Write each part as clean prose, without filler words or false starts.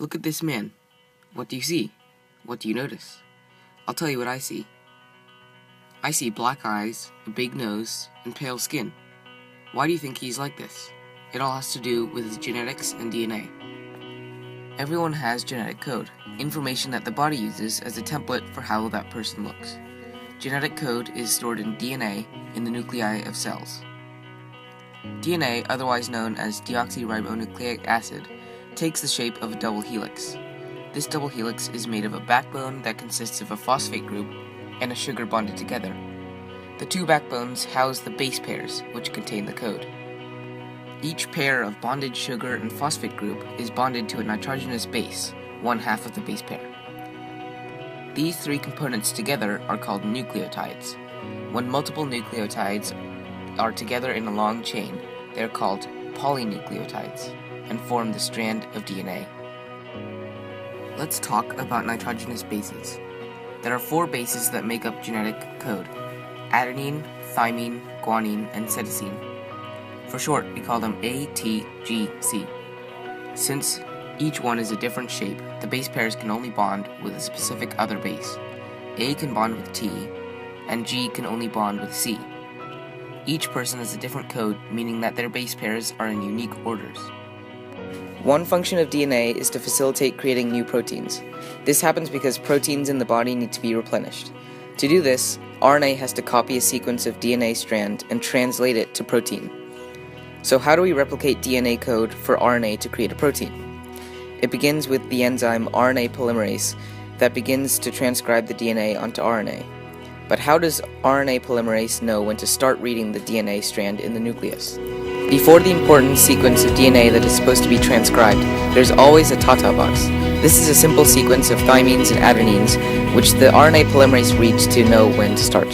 Look at this man. What do you see? What do you notice? I'll tell you what I see. I see black eyes, a big nose, and pale skin. Why do you think he's like this? It all has to do with his genetics and DNA. Everyone has genetic code, information that the body uses as a template for how that person looks. Genetic code is stored in DNA in the nuclei of cells. DNA, otherwise known as deoxyribonucleic acid, takes the shape of a double helix. This double helix is made of a backbone that consists of a phosphate group and a sugar bonded together. The two backbones house the base pairs, which contain the code. Each pair of bonded sugar and phosphate group is bonded to a nitrogenous base, one half of the base pair. These three components together are called nucleotides. When multiple nucleotides are together in a long chain, they are called polynucleotides and form the strand of DNA. Let's talk about nitrogenous bases. There are 4 bases that make up genetic code: adenine, thymine, guanine, and cytosine. For short, we call them A, T, G, C. Since each one is a different shape, the base pairs can only bond with a specific other base. A can bond with T, and G can only bond with C. Each person has a different code, meaning that their base pairs are in unique orders. One function of DNA is to facilitate creating new proteins. This happens because proteins in the body need to be replenished. To do this, RNA has to copy a sequence of DNA strand and translate it to protein. So how do we replicate DNA code for RNA to create a protein? It begins with the enzyme RNA polymerase that begins to transcribe the DNA onto RNA. But how does RNA polymerase know when to start reading the DNA strand in the nucleus? Before the important sequence of DNA that is supposed to be transcribed, there's always a Tata box. This is a simple sequence of thymines and adenines, which the RNA polymerase reads to know when to start.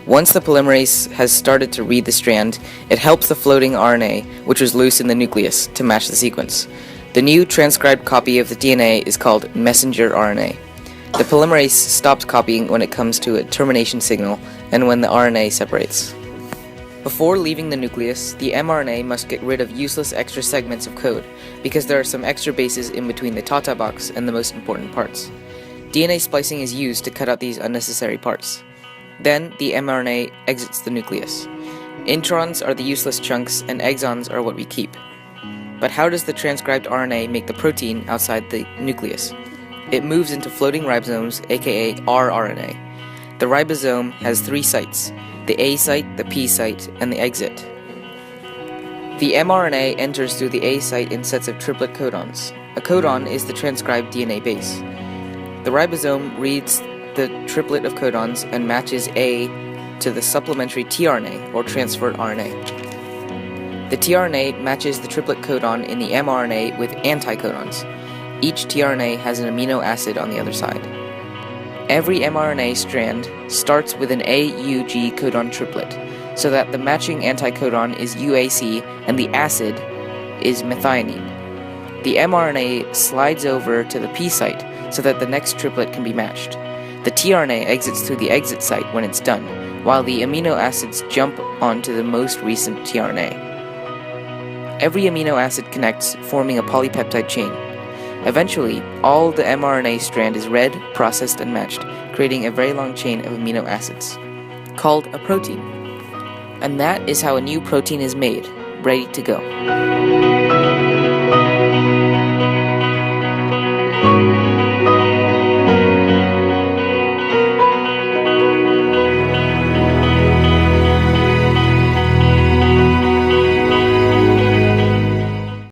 Once the polymerase has started to read the strand, it helps the floating RNA, which was loose in the nucleus, to match the sequence. The new transcribed copy of the DNA is called messenger RNA. The polymerase stops copying when it comes to a termination signal and when the RNA separates. Before leaving the nucleus, the mRNA must get rid of useless extra segments of code, because there are some extra bases in between the Tata box and the most important parts. DNA splicing is used to cut out these unnecessary parts. Then, the mRNA exits the nucleus. Introns are the useless chunks, and exons are what we keep. But how does the transcribed RNA make the protein outside the nucleus? It moves into floating ribosomes, aka rRNA. The ribosome has 3 sites: the A site, the P site, and the exit. The mRNA enters through the A site in sets of triplet codons. A codon is the transcribed DNA base. The ribosome reads the triplet of codons and matches A to the supplementary tRNA, or transferred RNA. The tRNA matches the triplet codon in the mRNA with anticodons. Each tRNA has an amino acid on the other side. Every mRNA strand starts with an AUG codon triplet, so that the matching anticodon is UAC and the acid is methionine. The mRNA slides over to the P site so that the next triplet can be matched. The tRNA exits through the exit site when it's done, while the amino acids jump onto the most recent tRNA. Every amino acid connects, forming a polypeptide chain. Eventually, all the mRNA strand is read, processed, and matched, creating a very long chain of amino acids, called a protein. And that is how a new protein is made, ready to go.